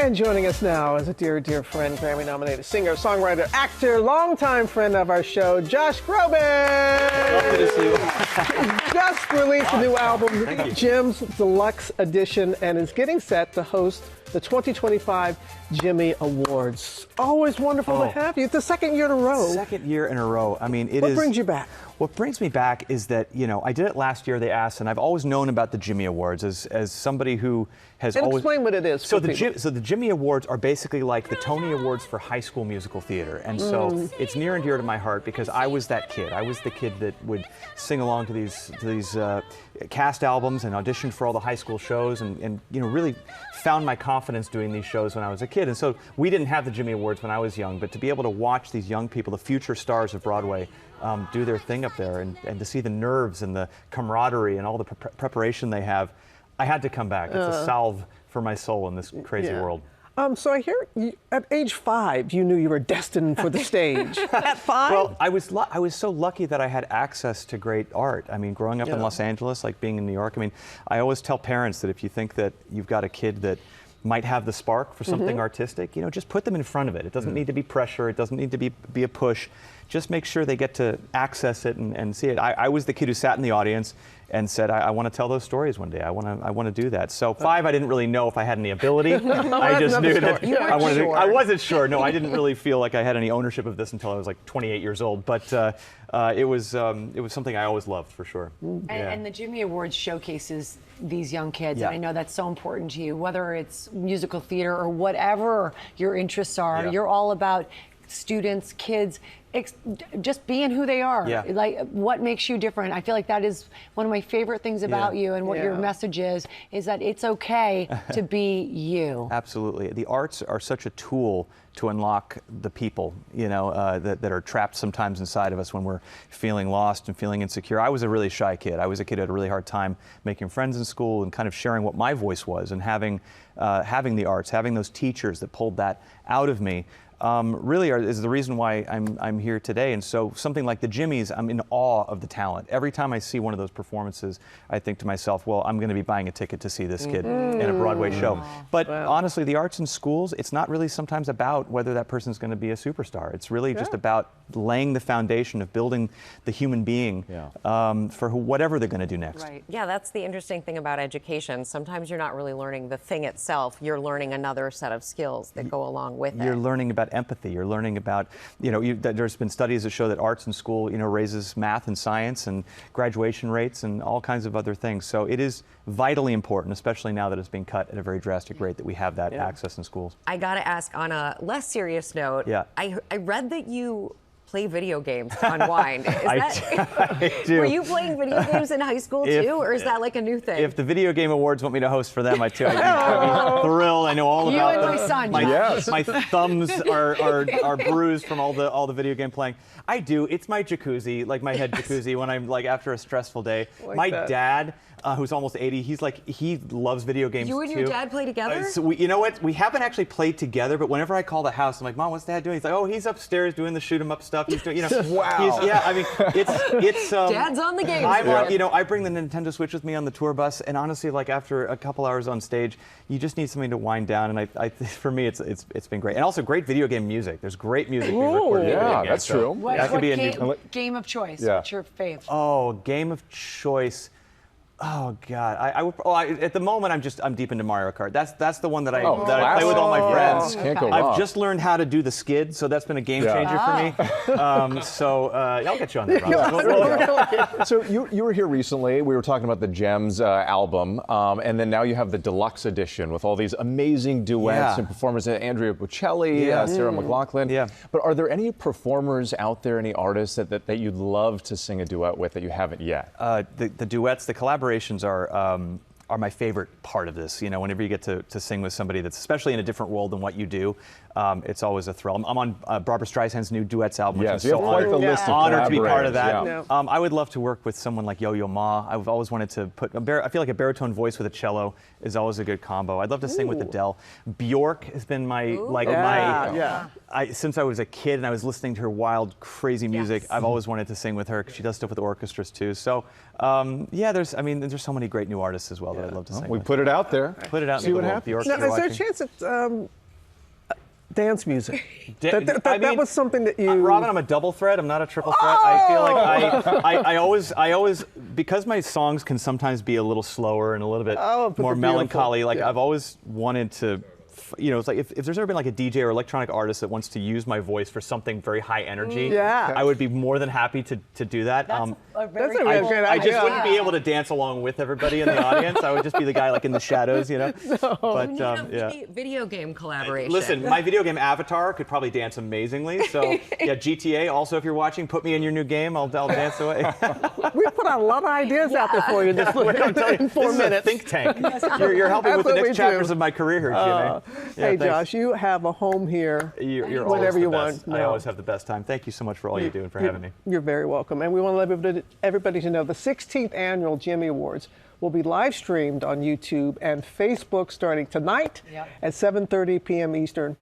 And joining us now is a dear, dear friend, Grammy-nominated singer, songwriter, actor, longtime friend of our show, Josh Groban. Lovely to see you. Just released a new album, Jim's Deluxe Edition, and is getting set to host the 2025 GMA Awards. Always wonderful to have you. It's the second year in a row. Second year in a row. I mean, What brings you back? What brings me back is that, you know, I did it last year, they asked, and I've always known about the GMA Awards as somebody who has And always... explain what it is So for the people. GMA Awards are basically like the Tony Awards for high school musical theater. And so it's near and dear to my heart because I was that kid. I was the kid that would sing along to these cast albums and audition for all the high school shows and you know, really found my confidence doing these shows when I was a kid. And so we didn't have the GMA Awards when I was young, but to be able to watch these young people, the future stars of Broadway, do their thing up there and to see the nerves and the camaraderie and all the preparation they have, I had to come back. It's a salve for my soul in this crazy world. So I hear you, at age 5, you knew you were destined for the stage. At 5? Well, I was so lucky that I had access to great art. I mean, growing up in Los Angeles, like being in New York, I mean, I always tell parents that if you think that you've got a kid that might have the spark for something artistic, you know, just put them in front of it. It doesn't need to be pressure. It doesn't need to be a push. Just make sure they get to access it and see it. I was the kid who sat in the audience and said, I want to tell those stories one day. I want to do that. So 5, I didn't really know if I had any ability. I just knew that I wanted to. I wasn't sure. No, I didn't really feel like I had any ownership of this until I was like 28 years old. But it was something I always loved for sure. And the GMA Awards showcases these young kids, and I know that's so important to you, whether it's musical theater or whatever your interests are. You're all about students, kids, just being who they are. Like, what makes you different? I feel like that is one of my favorite things about you and what your message is that it's okay to be you. Absolutely. The arts are such a tool to unlock the people, you know, that are trapped sometimes inside of us when we're feeling lost and feeling insecure. I was a really shy kid. I was a kid who had a really hard time making friends in school and kind of sharing what my voice was, and having the arts, having those teachers that pulled that out of me. Really is the reason why I'm here today. And so something like the Jimmys, I'm in awe of the talent. Every time I see one of those performances, I think to myself, well, I'm going to be buying a ticket to see this kid in a Broadway show. But honestly, the arts in schools, it's not really sometimes about whether that person's going to be a superstar. It's really just about laying the foundation of building the human being for whatever they're going to do next. Right. Yeah, that's the interesting thing about education. Sometimes you're not really learning the thing itself. You're learning another set of skills that go along with it. You're learning about empathy. You're learning about, you know, there's been studies that show that arts in school, you know, raises math and science and graduation rates and all kinds of other things. So it is vitally important, especially now that it's being cut at a very drastic rate, that we have that access in schools. I got to ask, on a less serious note, I read that you play video games to unwind. I do. Were you playing video games in high school too, or is that like a new thing? If the Video Game Awards want me to host for them, I'd be thrilled. I know all about them. You and my son. My thumbs are bruised from all the video game playing. I do. It's my jacuzzi, like my head jacuzzi, when I'm like after a stressful day. My dad, who's almost 80, he loves video games too. You and your dad play together? So you know what? We haven't actually played together, but whenever I call the house, I'm like, Mom, what's Dad doing? He's like, oh, he's upstairs doing the shoot 'em up stuff. He's doing, you know. Wow. I mean, it's. Dad's on the game. You know, I bring the Nintendo Switch with me on the tour bus, and honestly, like after a couple hours on stage, you just need something to wind down. And for me, it's been great, and also great video game music. There's great music being recorded. Yeah, that's true. What game of choice? What's your fave? Oh, game of choice. Oh God! At the moment I'm deep into Mario Kart. That's the one that I play with all my friends. Can't go I've wrong. just learned how to do the skid, so that's been a game changer for me. So I'll get you on that, Rob. So you were here recently. We were talking about the Gems album, and then now you have the Deluxe Edition with all these amazing duets and performances. Andrea Bocelli, Sarah McLachlan. Yeah. But are there any performers out there, any artists that you'd love to sing a duet with that you haven't yet? The duets, the collaborations are my favorite part of this. You know, whenever you get to sing with somebody that's especially in a different world than what you do, it's always a thrill. I'm on Barbra Streisand's new duets album, which is so honored to be part of that. I would love to work with someone like Yo-Yo Ma. I've always wanted to put I feel like a baritone voice with a cello is always a good combo. I'd love to sing with Adele. Bjork has been my since I was a kid and I was listening to her wild, crazy music. I've always wanted to sing with her because she does stuff with orchestras too. So there's so many great new artists as well. that I'd love to sing. We with. put it out there. Put it out. See what the happens. orchestra Now, is there a watching. chance it's dance music? I that mean, was something that you. Robin, I'm a double threat. I'm not a triple threat. I feel like I always, because my songs can sometimes be a little slower and a little bit but more they're melancholy. beautiful. Like Yeah. I've always wanted to. It's like if there's ever been like a DJ or electronic artist that wants to use my voice for something very high energy, Yeah. I would be more than happy to do that. That's a very That's a real cool good I just idea. wouldn't be able to dance along with everybody in the audience. I would just be the guy like in the shadows, you know. But We need a video game collaboration. listen, my video game avatar could probably dance amazingly. So yeah, GTA. Also, if you're watching, put me in your new game. I'll dance away. We put out a lot of ideas out there for you in I'm 4 this is a minutes. think tank. You're helping with the That's what we next chapters do. of my career here, Jimmy. Yeah, Hey, thanks. Josh, you have a home here. You're whatever always the you best. want. I No. always have the best time. Thank you so much for all you do and for having me. You're very welcome. And we want to let everybody to know the 16th annual GMA Awards will be live streamed on YouTube and Facebook starting tonight at 7:30 p.m. Eastern.